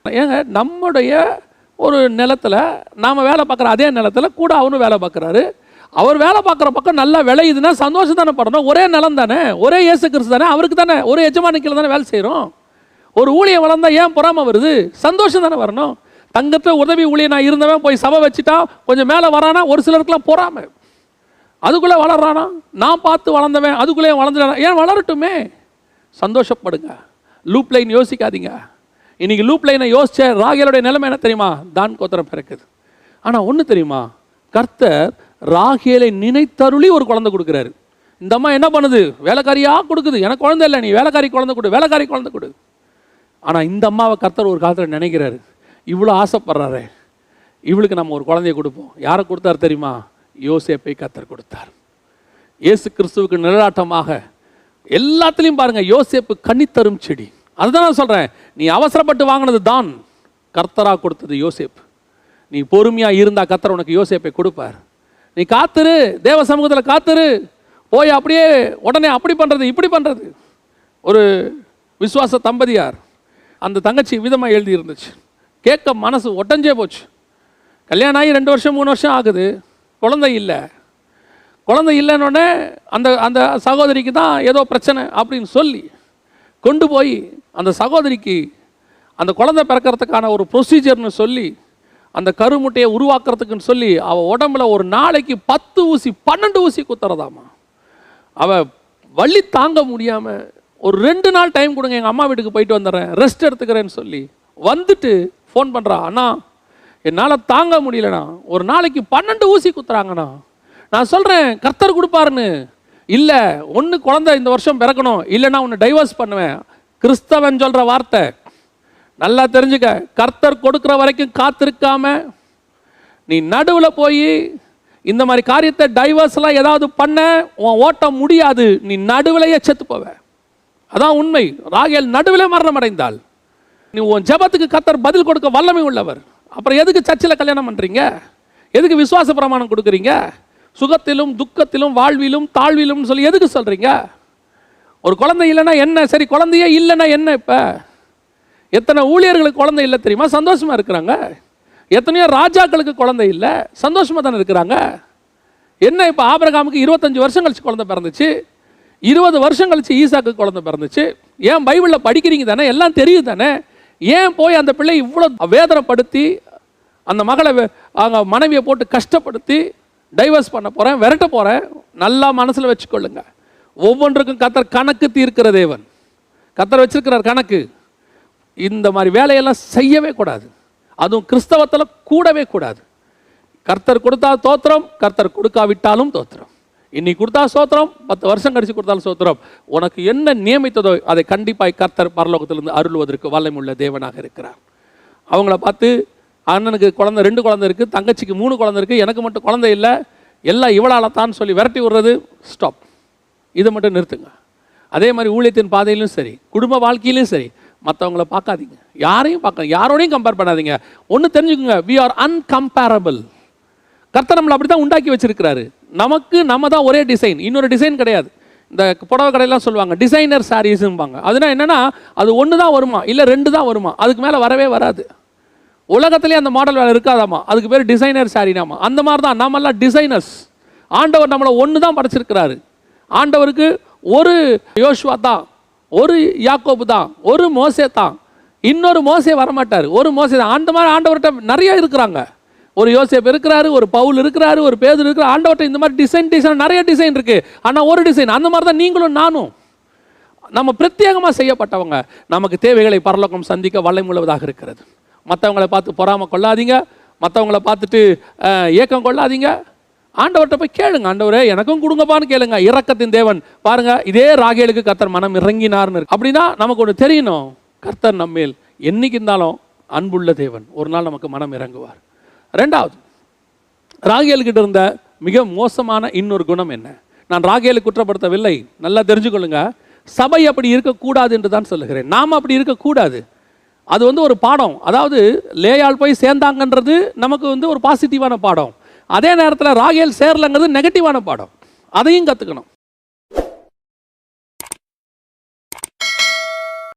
ஏங்க, நம்முடைய ஒரு நிலத்தில் நாம் வேலை பார்க்குற அதே நிலத்தில் கூட அவனும் வேலை பார்க்குறாரு. அவர் வேலை பார்க்குற பக்கம் நல்லா விளையுதுன்னா சந்தோஷம் தானே படணும். ஒரே நிலம் தானே, ஒரே இயேசு கிறிஸ்து தானே, அவருக்கு தானே, ஒரு எஜமானிக்கில் தானே வேலை செய்கிறோம். ஒரு ஊழியம் வளர்ந்தால் ஏன் பொறாமை வருது? சந்தோஷம் தானே வரணும். தங்கத்தை உதவி ஊழியனாக இருந்தவன் போய் சபை வச்சுட்டா கொஞ்சம் மேலே வரானா, ஒரு சிலருக்குலாம் பொறாமை. அதுக்குள்ளே வளர்றானா, நான் பார்த்து வளர்ந்தவன் அதுக்குள்ளேயே வளர்ந்துடானா, ஏன் வளரட்டுமே. சந்தோஷப்படுங்க. லூப் லைன் யோசிக்காதீங்க. இன்றைக்கி லூப் லைனை யோசிச்ச ராகேலுடைய நிலைமை என்ன தெரியுமா? தான் கோத்திரம் பிறக்குது. ஆனால் ஒன்று தெரியுமா? கர்த்தர் ராகேலை நினைத்தருளி ஒரு குழந்தை கொடுக்குறாரு. இந்த அம்மா என்ன பண்ணுது? வேலைக்காரியாக கொடுக்குது. எனக்கு குழந்தை இல்லை, நீ வேலைக்காரி குழந்தை கொடு, வேலைக்காரி குழந்தை கொடு. ஆனால் இந்த அம்மாவை கர்த்தர் ஒரு காலத்தில் நினைக்கிறாரு, இவ்வளோ ஆசைப்படுறாரு, இவளுக்கு நம்ம ஒரு குழந்தைய கொடுப்போம். யாரை கொடுத்தார் தெரியுமா? யோசேப்பை கர்த்தர் கொடுத்தார். இயேசு கிறிஸ்துவுக்கு நிழலாட்டமாக எல்லாத்துலேயும் பாருங்கள், யோசேப்பு கனித்தரும் செடி. அதுதான் நான் சொல்கிறேன், நீ அவசரப்பட்டு வாங்கினது தான், கர்த்தராக கொடுத்தது யோசேப்பு. நீ பொறுமையாக இருந்தால் கர்த்தர் உனக்கு யோசேப்பை கொடுப்பார். நீ காத்துரு, தேவ சமூகத்தில் காத்துரு. போய் அப்படியே உடனே அப்படி பண்ணுறது இப்படி பண்ணுறது. ஒரு விசுவாச தம்பதியார், அந்த தங்கச்சி விதமாக எழுதி இருந்துச்சு. கேட்க மனசு ஒட்டஞ்சே போச்சு. கல்யாணம் ஆகி 2 வருஷம் 3 வருஷம் ஆகுது, குழந்தை இல்லை. குழந்தை இல்லைன்னொடனே அந்த அந்த சகோதரிக்கு தான் ஏதோ பிரச்சனை அப்படின்னு சொல்லி கொண்டு போய் அந்த சகோதரிக்கு அந்த குழந்தை பிறக்கிறதுக்கான ஒரு ப்ரொசீஜர்னு சொல்லி அந்த கருமுட்டையை உருவாக்குறதுக்குன்னு சொல்லி அவள் உடம்புல ஒரு நாளைக்கு 10 ஊசி 12 ஊசி குத்துறதாமா. அவள் வலி தாங்க முடியாமல் ஒரு 2 நாள் டைம் கொடுங்க, எங்கள் அம்மா வீட்டுக்கு போயிட்டு வந்துடுறேன், ரெஸ்ட் எடுத்துக்கிறேன்னு சொல்லி வந்துட்டு ஃபோன் பண்ணுறா, அண்ணா என்னால் தாங்க முடியலண்ணா, ஒரு நாளைக்கு 12 ஊசி குத்துறாங்கண்ணா. நான் சொல்கிறேன் கர்த்தர் கொடுப்பாருன்னு. இல்லை, ஒன்று குழந்தை இந்த வருஷம் பிறக்கணும், இல்லைன்னா உன்னை டைவர்ஸ் பண்ணுவேன். கிறிஸ்தவன் சொல்கிற வார்த்தை நல்லா தெரிஞ்சுக்க. கர்த்தர் கொடுக்குற வரைக்கும் காத்திருக்காம நீ நடுவில் போய் இந்த மாதிரி காரியத்தை டைவர்ஸ்லாம் ஏதாவது பண்ண உன் ஓட்ட முடியாது, நீ நடுவிலேயே செத்து போவ. அதான் உண்மை. ராகேல் நடுவிலே மரணம் அடைந்தாள். நீ உன் ஜெபத்துக்கு கர்த்தர் பதில் கொடுக்க வல்லமை உள்ளவர். அப்புறம் எதுக்கு சர்ச்சில் கல்யாணம் பண்ணுறீங்க? எதுக்கு விசுவாச பிரமாணம் கொடுக்குறீங்க? சுகத்திலும் துக்கத்திலும் வாழ்விலும் தாழ்விலும் சொல்லி எதுக்கு சொல்கிறீங்க? ஒரு குழந்தை இல்லைன்னா என்ன? சரி, குழந்தையே இல்லைன்னா என்ன? இப்போ எத்தனை ஊழியர்களுக்கு குழந்தை இல்லை தெரியுமா? சந்தோஷமாக இருக்கிறாங்க. எத்தனையோ ராஜாக்களுக்கு குழந்தை இல்லை, சந்தோஷமாக தானே இருக்கிறாங்க. என்ன இப்போ ஆபிரகாமுக்கு 25 வருஷம் கழிச்சு குழந்தை பிறந்துச்சு, 20 வருஷம் கழிச்சு ஈசாக்கு குழந்தை பிறந்துச்சு. ஏன் பைபிளில் படிக்கிறீங்க தானே, எல்லாம் தெரியுது தானே. ஏன் போய் அந்த பிள்ளை இவ்வளோ வேதனைப்படுத்தி அந்த மகளை அவங்க மனைவியை போட்டு கஷ்டப்படுத்தி டைவர்ஸ் பண்ண போகிறேன், விரட்ட போகிறேன்? நல்லா மனசில் வச்சுக்கொள்ளுங்க. ஒவ்வொன்றுக்கும் கர்த்தர் கணக்கு தீர்க்கிற தேவன். கர்த்தர் வச்சிருக்கிறார் கணக்கு. இந்த மாதிரி வேலையெல்லாம் செய்யவே கூடாது. அதுவும் கிறிஸ்தவத்தில் கூடவே கூடாது. கர்த்தர் கொடுத்தா தோத்திரம், கர்த்தர் கொடுக்காவிட்டாலும் தோத்திரம். இன்னைக்கு கொடுத்தா சோத்திரம், 10 வருஷம் கழிச்சு கொடுத்தாலும் சோத்திரம். உனக்கு என்ன நியமித்ததோ அதை கண்டிப்பாய் கர்த்தர் பரலோகத்திலிருந்து அருள்வதற்கு வல்லமையுள்ள தேவனாக இருக்கிறார். அவங்கள பார்த்து அண்ணனுக்கு குழந்தை 2 குழந்தை இருக்குது, தங்கச்சிக்கு 3 குழந்தை இருக்குது, எனக்கு மட்டும் குழந்தை இல்லை, எல்லாம் இவளால்தான் சொல்லி விரட்டி விடுறது ஸ்டாப். இதை மட்டும் நிறுத்துங்க. அதே மாதிரி ஊழியத்தின் பாதையிலும் சரி, குடும்ப வாழ்க்கையிலும் சரி, மற்றவங்கள பார்க்காதீங்க, யாரையும் பார்க்க, யாரோடையும் கம்பேர் பண்ணாதீங்க. ஒன்று தெரிஞ்சுக்கோங்க, we are uncomparable. கர்த்தர் நம்மளை அப்படி தான் உண்டாக்கி வச்சிருக்கிறாரு. நமக்கு நம்ம தான் ஒரே டிசைன், இன்னொரு டிசைன் கிடையாது. இந்த புடவை கடையெல்லாம் சொல்லுவாங்க டிசைனர் சாரீஸும்பாங்க. அதுனா என்னென்னா அது 1 தான் வருமா, இல்லை 2 தான் வருமா, அதுக்கு மேலே வரவே வராது. உலகத்துலேயே அந்த மாடல் வேலை இருக்காதாமா, அதுக்கு பேர் டிசைனர் சாரினாமா. அந்த மாதிரி தான் நம்மெல்லாம் டிசைனர்ஸ். ஆண்டவர் நம்மளை 1 தான் படைச்சிருக்கிறாரு. ஆண்டவருக்கு ஒரு யோசுவா தான், ஒரு யாக்கோபு தான், ஒரு மோசே தான், இன்னொரு மோசே வரமாட்டார், ஒரு மோசே தான். அந்த மாதிரி ஆண்டவர்கிட்ட நிறைய இருக்கிறாங்க. ஒரு யோசேப் இருக்கிறாரு, ஒரு பவுல் இருக்கிறாரு, ஒரு பேதுரு இருக்கிறார். ஆண்டவர்கிட்ட இந்த மாதிரி டிசைன் நிறைய டிசைன் இருக்குது. ஆனால் ஒரு டிசைன். அந்த மாதிரி தான் நீங்களும் நானும். நம்ம பிரத்யேகமாக செய்யப்பட்டவங்க. நமக்கு தேவைகளை பரலோகம் சந்திக்க வல்லமையுள்ளதாக இருக்கிறது. மற்றவங்களை பார்த்து பொறாமை கொள்ளாதீங்க, மற்றவங்கள பார்த்துட்டு ஏக்கம் கொள்ளாதீங்க. ஆண்டவர்கிட்ட போய் கேளுங்க, ஆண்டவரே எனக்கும் கொடுங்கப்பான்னு கேளுங்க. இரக்கத்தின் தேவன் பாருங்க, இதே ராகேலுக்கு கர்த்தர் மனம் இறங்கினார்னு இருக்கு. அப்படின்னா நமக்கு ஒன்று தெரியணும், கர்த்தர் நம்மேல் என்னைக்கு இருந்தாலும் அன்புள்ள தேவன். ஒரு நாள் நமக்கு மனம் இறங்குவார். 2வது, ராகேலுக்கிட்ட இருந்த மிக மோசமான இன்னொரு குணம் என்ன? நான் ராகேலை குற்றப்படுத்தவில்லை, நல்லா தெரிஞ்சுக்கொள்ளுங்க. சபை அப்படி இருக்கக்கூடாது என்று தான் சொல்லுகிறேன். நாம் அப்படி இருக்கக்கூடாது. அது ஒரு பாடம். அதாவது லேயால் போய் சேர்ந்தாங்கன்றது நமக்கு ஒரு பாசிட்டிவான பாடம். அதே நேரத்தில் ராகேல் சேரலங்கிறது நெகட்டிவான பாடம். அதையும் கற்றுக்கணும்.